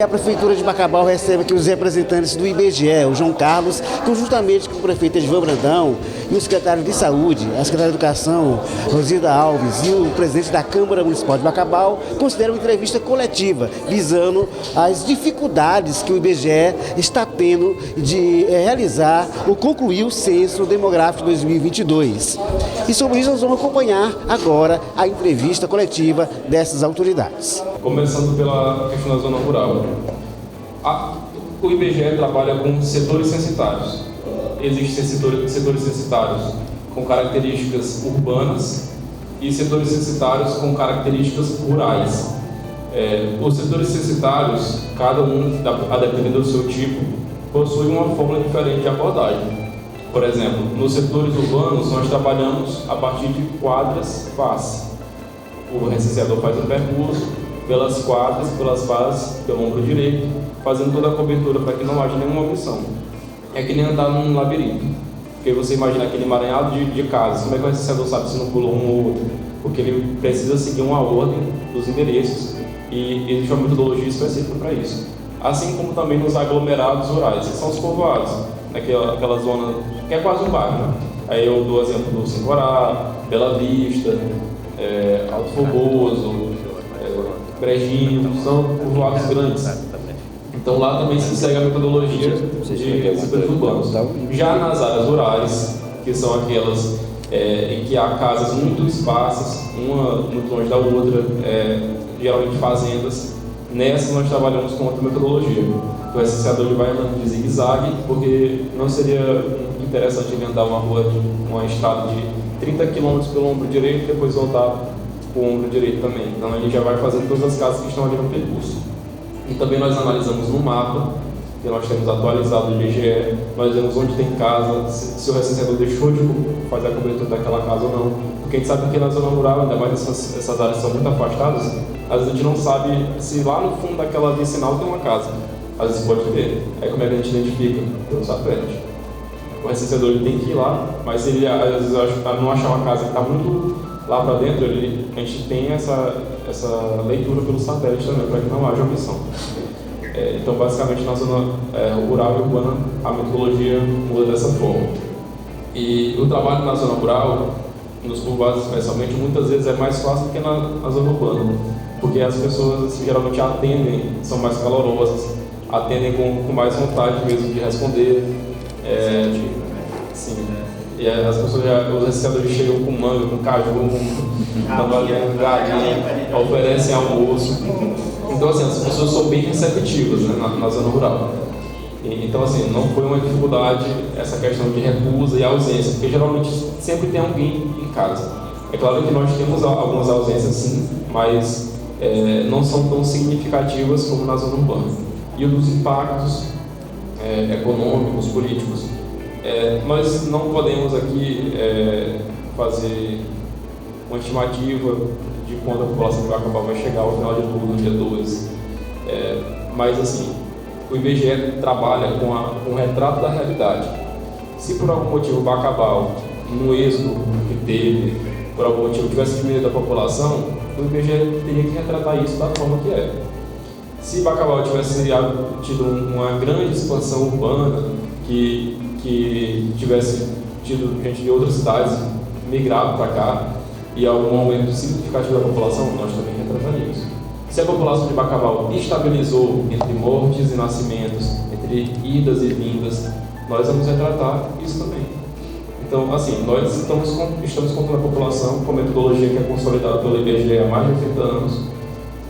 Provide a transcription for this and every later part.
A Prefeitura de Bacabal recebe aqui os representantes do IBGE, o João Carlos, conjuntamente com o prefeito Edvan Brandão e o secretário de Saúde, a secretária de Educação, Rosilda Alves, e o presidente da Câmara Municipal de Bacabal, consideram uma entrevista coletiva, visando as dificuldades que o IBGE está tendo de realizar ou concluir o Censo Demográfico 2022. E sobre isso nós vamos acompanhar agora a entrevista coletiva dessas autoridades. Começando pela questão da zona rural. O IBGE trabalha com setores censitários. Existem setores censitários com características urbanas e setores censitários com características rurais. Os setores censitários, cada um, a depender do seu tipo, possui uma forma diferente de abordagem. Por exemplo, nos setores urbanos, nós trabalhamos a partir de quadras face. O recenseador faz um percurso pelas quadras, pelas bases, pelo ombro direito, fazendo toda a cobertura para que não haja nenhuma omissão. É que nem andar num labirinto, porque você imagina aquele emaranhado de casas, como é que o recenseador sabe se não pulou um ou outro? Porque ele precisa seguir uma ordem dos endereços e existe uma metodologia específica para isso. Assim como também nos aglomerados rurais, que são os povoados, aquela zona que é quase um bairro, né? Aí eu dou o exemplo do Sincorá, Bela Vista, Alto Fogoso, Brejinho, são povoados grandes. Então lá também se segue a metodologia de setores urbanos. Já nas áreas rurais, que são aquelas em que há casas muito esparsas, uma muito longe da outra, geralmente fazendas, nessas nós trabalhamos com outra metodologia. O recenseador vai andando de zigue-zague, porque não seria interessante ele andar uma estrada de 30 km pelo ombro direito e depois voltar com o ombro direito também. Então ele já vai fazendo todas as casas que estão ali no percurso. E também nós analisamos no mapa, que nós temos atualizado do IBGE, nós vemos onde tem casa, se o recenseador deixou de fazer a cobertura daquela casa ou não. Porque a gente sabe que na zona rural, ainda mais essas áreas são muito afastadas, às vezes a gente não sabe se lá no fundo daquela vicinal tem uma casa. Às vezes pode ter. Aí como é que a gente identifica? Pelo satélite. O recenseador ele tem que ir lá, mas se ele às vezes não achar uma casa que está muito lá para dentro, a gente tem essa leitura pelo satélite também, para que não haja omissão. Então, basicamente, na zona rural e urbana, a metodologia muda dessa forma. E o trabalho na zona rural, nos povoados especialmente, muitas vezes é mais fácil do que na zona urbana, porque as pessoas geralmente atendem, são mais calorosas, atendem com mais vontade mesmo de responder. Sim. E as pessoas os recenseadores chegam com manga, com caju, com galinha, oferecem almoço. Então, assim, as pessoas são bem receptivas, né, na zona rural. Então, assim, não foi uma dificuldade essa questão de recusa e ausência, porque geralmente sempre tem alguém em casa. É claro que nós temos algumas ausências, sim, mas não são tão significativas como na zona urbana. E os impactos econômicos, políticos, nós não podemos aqui fazer uma estimativa de quando a população de Bacabal vai chegar ao final de tudo, no dia 12. Mas, assim, o IBGE trabalha com um retrato da realidade. Se por algum motivo Bacabal, no êxodo que teve, por algum motivo tivesse diminuído a população, o IBGE teria que retratar isso da forma que é. Se Bacabal tivesse tido uma grande expansão urbana, que tivesse tido gente de outras cidades migrado para cá e algum aumento significativo da população, nós também retrataríamos. Se a população de Bacabal estabilizou entre mortes e nascimentos, entre idas e vindas, nós vamos retratar isso também. Então, assim, nós estamos contando a população com a metodologia que é consolidada pelo IBGE há mais de 80 anos,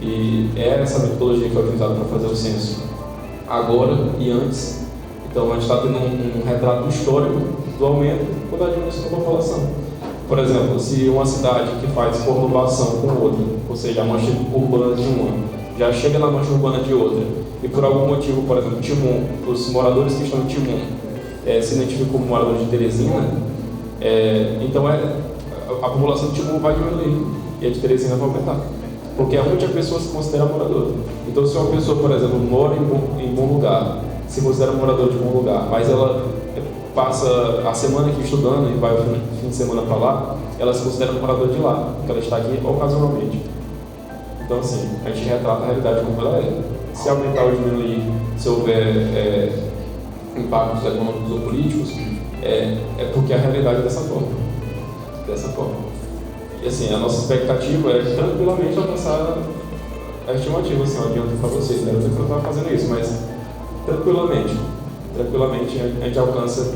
e é essa metodologia que é utilizada para fazer o censo agora e antes. Então, a gente está tendo um retrato histórico do aumento ou da diminuição da população. Por exemplo, se uma cidade que faz conurbação com outra, ou seja, a mancha urbana de uma, já chega na mancha urbana de outra, e por algum motivo, por exemplo, Timon, os moradores que estão em Timon se identificam como moradores de Teresina, então a população de Timon vai diminuir e a de Teresina vai aumentar. Porque é onde a pessoa se considera moradora. Então, se uma pessoa, por exemplo, mora em bom lugar, se considera morador de bom lugar, mas ela passa a semana aqui estudando e vai no fim de semana para lá, ela se considera morador de lá, porque ela está aqui ocasionalmente. Então, assim, a gente retrata a realidade como ela é. se aumentar ou diminuir, se houver impactos econômicos ou políticos, é porque a realidade é dessa forma. E assim, a nossa expectativa é tranquilamente alcançar a estimativa, assim, eu adianto para vocês, né? Eu sei que eu não estava fazendo isso, mas tranquilamente a gente alcança,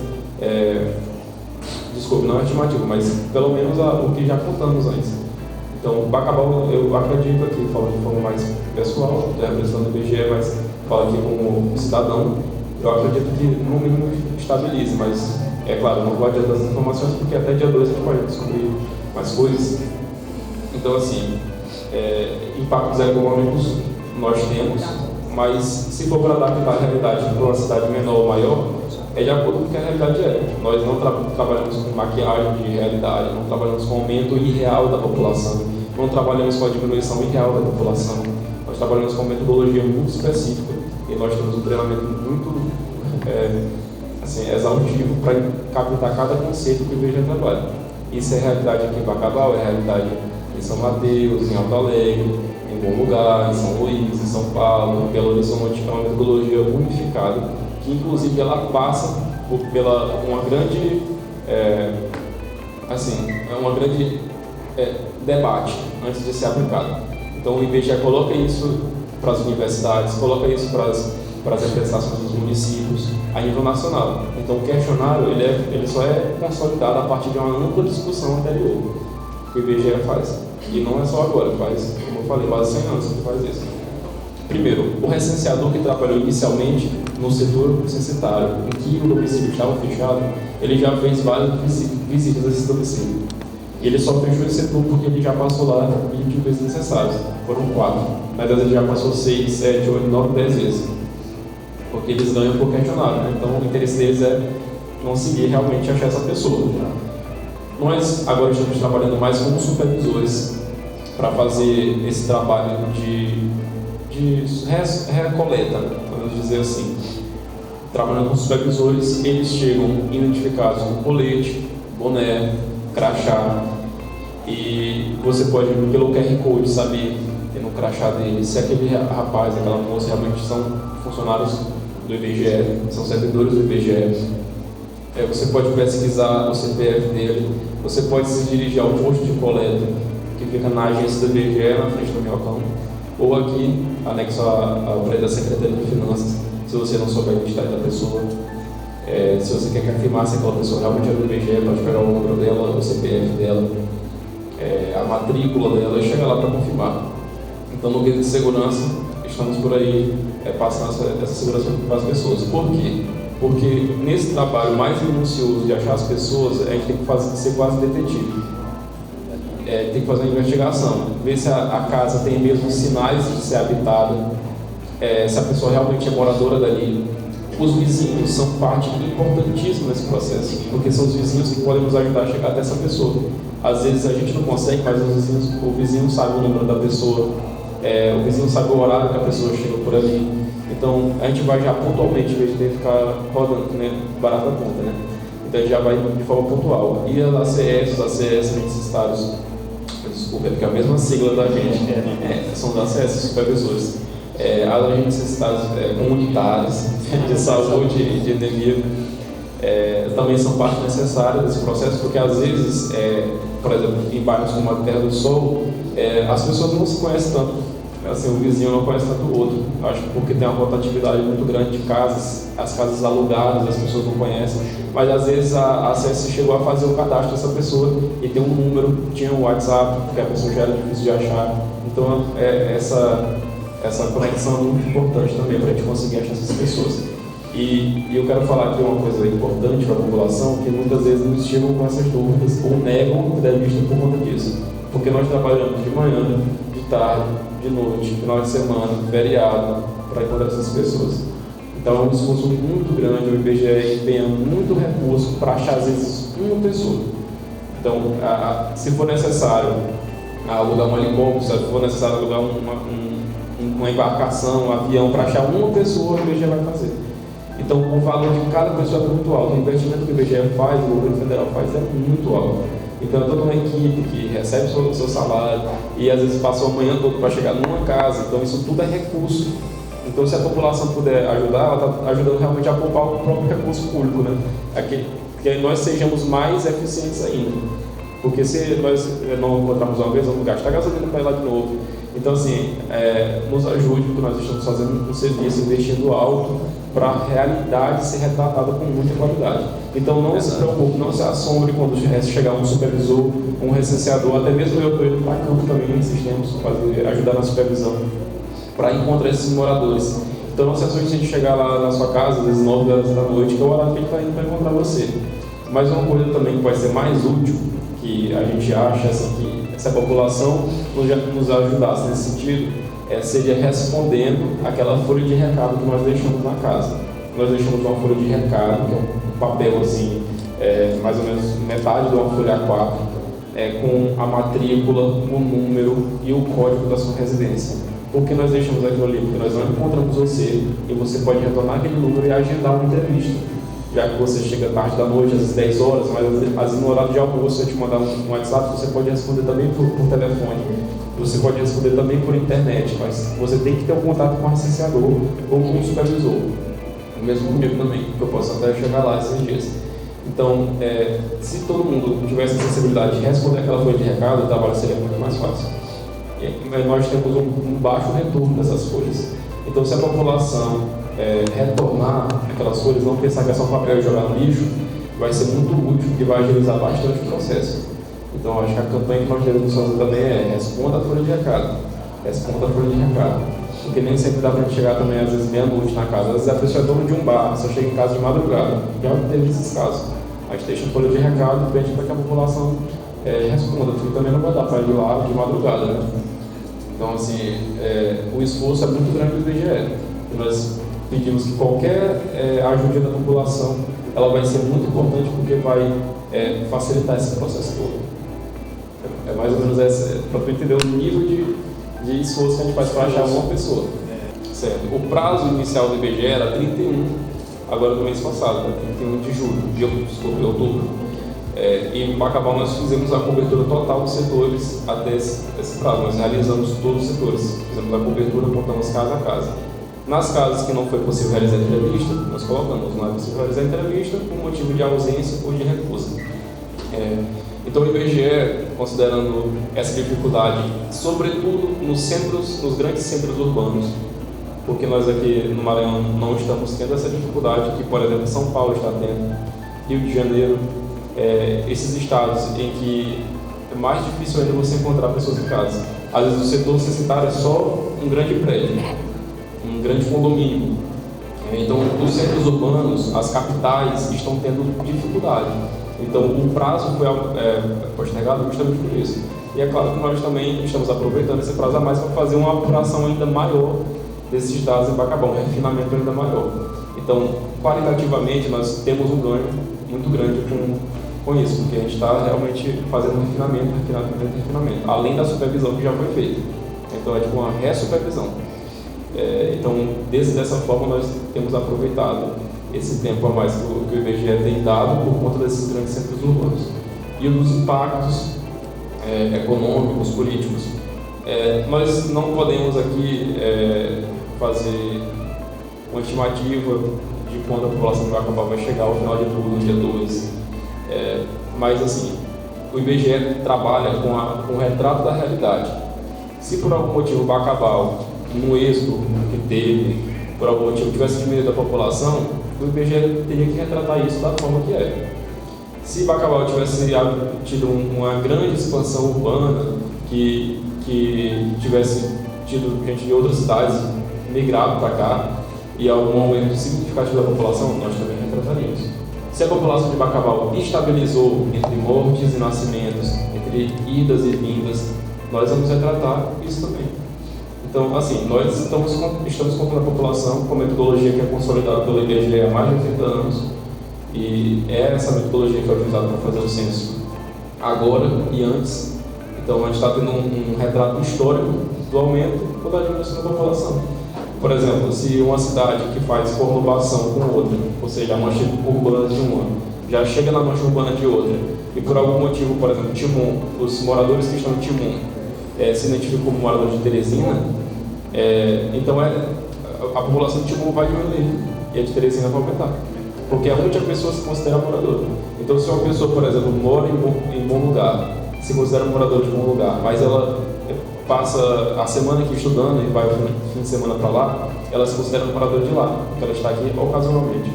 desculpe, não é estimativo, mas pelo menos o que já contamos antes. Então, Bacabal, eu acredito aqui, falando de forma mais pessoal, representando o IBGE, mas falo aqui como cidadão, eu acredito que no mínimo estabilize, mas é claro, não vou adiantar as informações porque até dia 2 a gente pode descobrir mais coisas. Então, assim, impactos econômicos nós temos, mas se for para adaptar a realidade para uma cidade menor ou maior, é de acordo com o que a realidade é. Nós não trabalhamos com maquiagem de realidade, não trabalhamos com aumento irreal da população, não trabalhamos com a diminuição irreal da população, nós trabalhamos com uma metodologia muito específica e nós temos um treinamento muito exaustivo para captar cada conceito que o IBGE trabalha. Isso é realidade aqui em Bacabal, é realidade em São Mateus, em Alto Alegre, em Bom Lugar, em São Luís, em São Paulo, em Belo Horizonte. É uma metodologia unificada que inclusive ela passa pela uma grande debate antes de ser aplicado. Então o IBGE coloca isso para as universidades, coloca isso para as representações dos municípios a nível nacional. Então o questionário ele só é consolidado a partir de uma ampla discussão anterior que o IBGE faz. E não é só agora, faz, como eu falei, quase 100 anos que faz isso. Primeiro, o recenseador que trabalhou inicialmente no setor censitário, em que o domicílio estava fechado, ele já fez várias visitas a esse domicílio. E ele só fechou esse setor porque ele já passou lá 20 vezes necessárias. Foram 4. Mas às vezes ele já passou 6, 7, 8, 9, 10 vezes. Porque eles ganham por questionário, né? Então o interesse deles é conseguir realmente achar essa pessoa. Nós agora estamos trabalhando mais como supervisores para fazer esse trabalho de recoleta, podemos dizer assim. Trabalhando com supervisores, eles chegam identificados com colete, boné, crachá, e você pode, pelo QR Code, saber no crachá dele se aquele rapaz, aquela moça realmente são funcionários do IBGE, são servidores do IBGE. Você pode pesquisar o CPF dele, você pode se dirigir ao posto de coleta que fica na agência do IBGE, na frente do Minhocão, ou aqui, anexo ao prédio da Secretaria de Finanças, se você não souber a identidade da pessoa. Se você quer confirmar se aquela pessoa realmente é do IBGE, pode pegar o número dela, o CPF dela, a matrícula dela e chegar lá para confirmar. Então, no quesito de segurança, estamos por aí passando essa segurança para as pessoas. Por quê? Porque nesse trabalho mais minucioso de achar as pessoas, a gente tem que ser quase detetive. Tem que fazer uma investigação, ver se a casa tem mesmo sinais de ser habitada, se a pessoa realmente é moradora dali. Os vizinhos são parte importantíssima nesse processo, porque são os vizinhos que podem nos ajudar a chegar até essa pessoa. Às vezes a gente não consegue, mas o vizinho sabe o número da pessoa, o vizinho sabe o horário que a pessoa chega por ali. Então a gente vai já pontualmente, em vez de ter que ficar rodando, né, barata a ponta, né? Então a gente já vai de forma pontual. E as ACS, os ACS necessitários, desculpa, é porque é a mesma sigla da gente, são os ACS, supervisores. As agentes necessitários comunitárias, de saúde, de anemia, também são parte necessária desse processo, porque às vezes, por exemplo, em bairros como a Terra do Sol, as pessoas não se conhecem tanto, assim, o vizinho não conhece tanto o outro. Acho que porque tem uma rotatividade muito grande de casas, as casas alugadas, as pessoas não conhecem, mas às vezes a ACS chegou a fazer o cadastro dessa pessoa e tem um número, tinha um WhatsApp, porque a pessoa já era difícil de achar. Então, essa conexão é muito importante também para a gente conseguir achar essas pessoas. E eu quero falar aqui uma coisa importante para a população, que muitas vezes nos chegam com essas dúvidas ou negam a entrevista por conta disso. Porque nós trabalhamos de manhã, de tarde, de noite, final de semana, feriado, para encontrar essas pessoas. Então é um esforço muito grande, o IBGE empenha muito recurso para achar às vezes uma pessoa. Então, se for necessário alugar um helicóptero, se for necessário alugar uma embarcação, um avião, para achar uma pessoa, o IBGE vai fazer. Então, o valor de cada pessoa é muito alto. O investimento que o IBGE faz, o governo federal faz, é muito alto. Então, é toda uma equipe que recebe o seu salário e às vezes passa a manhã toda para chegar numa casa. Então, isso tudo é recurso Então, se a população puder ajudar, ela está ajudando realmente a poupar o próprio recurso público, né? Que nós sejamos mais eficientes ainda. Porque se nós não encontrarmos uma vez, vamos gastar gasolina para ir lá de novo. Então, assim, nos ajude, porque nós estamos fazendo um serviço, investindo alto para a realidade ser retratada com muita qualidade. Então, não se preocupe, não se assombre quando chegar um supervisor, um recenseador, até mesmo eu estou indo para campo também em sistemas, ajudar na supervisão, para encontrar esses moradores. Então, não se assuste se a gente chegar lá na sua casa, às vezes 9 horas da noite, que é o horário que a gente está indo para encontrar você. Mas uma coisa também que vai ser mais útil, que a gente acha assim, que se a população nos ajudasse nesse sentido, seria respondendo aquela folha de recado que nós deixamos na casa. Nós deixamos uma folha de recado, que é um papel assim, mais ou menos metade de uma folha A4, com a matrícula, o número e o código da sua residência. Por que nós deixamos aquilo ali? Porque nós não encontramos você e você pode retornar aquele número e agendar uma entrevista. Já que você chega tarde da noite, às 10 horas, mas às vezes no horário de almoço, se eu te mandar um WhatsApp, você pode responder também por telefone, você pode responder também por internet, mas você tem que ter um contato com o recenseador ou com o supervisor. O mesmo comigo também, que eu posso até chegar lá esses dias. Então, se todo mundo tivesse a sensibilidade de responder aquela folha de recado, o trabalho seria muito mais fácil. Mas nós temos um baixo retorno dessas folhas. Então, se a população retornar aquelas folhas, não pensar que é só papel e jogar no lixo, vai ser muito útil e vai agilizar bastante o processo. Então, acho que a campanha que nós devemos fazer também responda a folha de recado. Responda a folha de recado. Porque nem sempre dá para a gente chegar também, às vezes, meia-noite na casa. Às vezes a pessoa é dona de um bar, só chega em casa de madrugada. Já teve esses casos. A gente deixa a folha de recado e pede para que a população responda, porque também não vai dar para ir lá de madrugada, né? Então, assim, o esforço é muito grande do IBGE. E nós pedimos que qualquer ajuda da população, ela vai ser muito importante porque vai facilitar esse processo todo. É mais ou menos para tu entender o nível de esforço que a gente faz para achar uma pessoa. Certo. O prazo inicial do IBGE era 31, agora do mês passado, 31 de julho, de outubro. E em Bacabal nós fizemos a cobertura total dos setores até esse prazo. Nós realizamos todos os setores, fizemos a cobertura, contamos casa a casa. Nas casas que não foi possível realizar entrevista, nós colocamos, não é possível realizar entrevista por motivo de ausência ou de recusa. Então o IBGE, considerando essa dificuldade, sobretudo nos grandes centros urbanos, porque nós aqui no Maranhão não estamos tendo essa dificuldade que, por exemplo, São Paulo está tendo, Rio de Janeiro, esses estados em que é mais difícil ainda você encontrar pessoas em casa. Às vezes o setor censitário é só um grande prédio, um grande condomínio. Então, os centros urbanos, as capitais, estão tendo dificuldade. Então, o prazo foi postergado justamente por isso. E é claro que nós também estamos aproveitando esse prazo a mais para fazer uma apuração ainda maior desses dados em Bacabal, um refinamento ainda maior. Então, qualitativamente, nós temos um ganho muito grande com isso, porque a gente está realmente fazendo refinamento, além da supervisão que já foi feita. Então, é tipo uma ressupervisão. Então, dessa forma, nós temos aproveitado esse tempo a mais que o IBGE tem dado por conta desses grandes centros urbanos. E dos impactos econômicos, políticos. Nós não podemos aqui fazer uma estimativa de quando a população de Bacabal vai chegar ao final de tudo, no dia 2. Mas, assim, o IBGE trabalha com o retrato da realidade. Se por algum motivo Bacabal, no êxodo que teve, por algum motivo tivesse diminuído a população, o IBGE teria que retratar isso da forma que é. Se Bacabal tivesse tido uma grande expansão urbana, que tivesse tido gente de outras cidades migrado para cá, e algum aumento significativo da população, nós também retrataríamos. Se a população de Bacabal estabilizou entre mortes e nascimentos, entre idas e vindas, nós vamos retratar isso também. Então, assim, nós estamos contando a população com a metodologia que é consolidada pelo IBGE há mais de 80 anos, e é essa metodologia que é utilizada para fazer o censo agora e antes. Então, a gente está tendo um retrato histórico do aumento ou da diminuição da população. Por exemplo, se uma cidade que faz conurbação com outra, ou seja, a mancha urbana de uma, já chega na mancha urbana de outra, e por algum motivo, por exemplo, Timon, os moradores que estão em Timon se identificam como moradores de Teresina, então a população de Timon vai diminuir e a de Teresina vai aumentar. Porque é onde a pessoa se considera moradora. Então, se uma pessoa, por exemplo, mora em bom lugar, se considera moradora de bom lugar, mas ela passa a semana aqui estudando e vai no fim de semana para lá, ela se considera moradora de lá, porque ela está aqui ocasionalmente.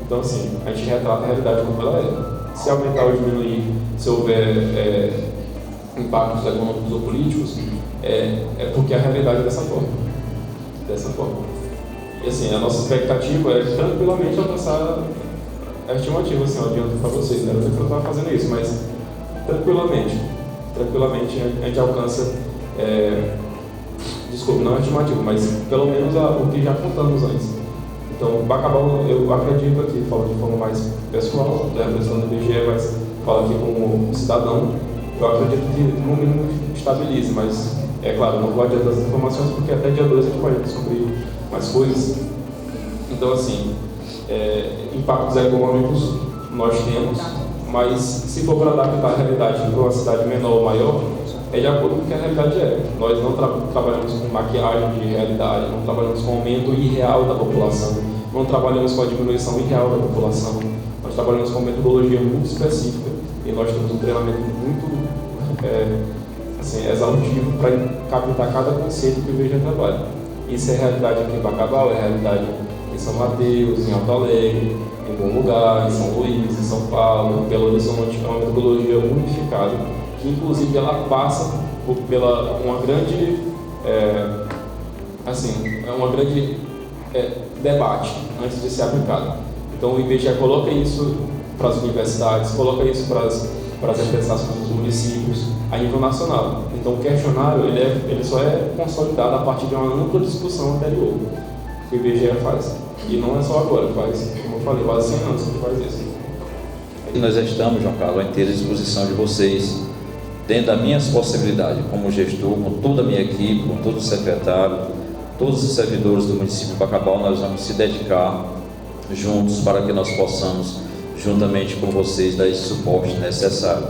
Então, assim, a gente retrata a realidade como ela é. Se aumentar ou diminuir, se houver impactos econômicos ou políticos, é porque a realidade é dessa forma. Dessa forma. E assim, a nossa expectativa é tranquilamente alcançar a estimativa, assim, eu adianto para vocês, né? Eu não estava fazendo isso, mas tranquilamente a gente alcança, desculpe, não a estimativa, mas pelo menos o que já contamos antes. Então, Bacabal, eu acredito aqui, falo de forma mais pessoal, da representação do IBGE, mas falo aqui como cidadão, eu acredito que no mínimo estabilize, mas é claro, eu não vou adiantar as informações porque até dia 2 a gente pode descobrir mais coisas. Então, assim, impactos econômicos nós temos, mas se for para adaptar a realidade para uma cidade menor ou maior, é de acordo com o que a realidade é. Nós não trabalhamos com maquiagem de realidade, não trabalhamos com aumento irreal da população, não trabalhamos com a diminuição irreal da população, nós trabalhamos com uma metodologia muito específica e nós temos um treinamento muito exaustivo para captar cada conceito que o IBGE trabalha. Isso é realidade aqui em Bacabal, é realidade em São Mateus, em Alto Alegre, em Bom Lugar, em São Luís, em São Paulo, em Belo Horizonte. É uma metodologia unificada, que inclusive ela passa pela uma grande debate antes de ser aplicada. Então o IBGE coloca isso para as universidades, coloca isso para as representações dos municípios a nível nacional. Então o questionário ele só é consolidado a partir de uma ampla discussão anterior que o IBGE faz. E não é só agora, faz, como eu falei, quase 100 anos que faz isso. E nós estamos, João Carlos, à inteira disposição de vocês, dentro das minhas possibilidades, como gestor, com toda a minha equipe, com todo o secretário, todos os servidores do município de Bacabal, nós vamos se dedicar juntos para que nós possamos, juntamente com vocês, dar esse suporte necessário.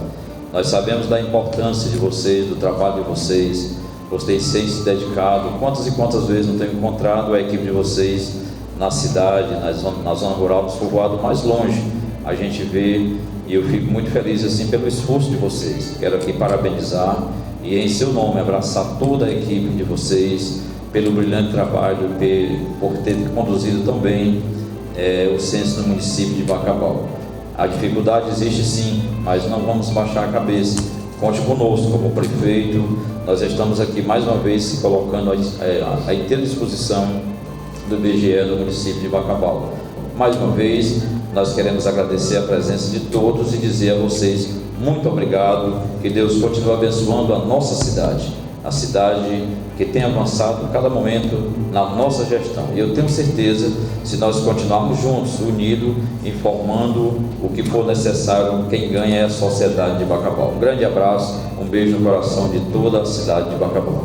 Nós sabemos da importância de vocês, do trabalho de vocês têm se dedicado. Quantas e quantas vezes não tenho encontrado a equipe de vocês na cidade, na zona rural, nos povoados mais longe. A gente vê e eu fico muito feliz assim pelo esforço de vocês. Quero aqui parabenizar e em seu nome abraçar toda a equipe de vocês pelo brilhante trabalho, por ter conduzido tão bem o censo no município de Bacabal. A dificuldade existe sim, mas não vamos baixar a cabeça. Conte conosco como prefeito, nós estamos aqui mais uma vez se colocando à inteira disposição do IBGE do município de Bacabal. Mais uma vez, nós queremos agradecer a presença de todos e dizer a vocês muito obrigado, que Deus continue abençoando a nossa cidade, a cidade que tem avançado a cada momento na nossa gestão. E eu tenho certeza, se nós continuarmos juntos, unidos, informando o que for necessário, quem ganha é a sociedade de Bacabal. Um grande abraço, um beijo no coração de toda a cidade de Bacabal.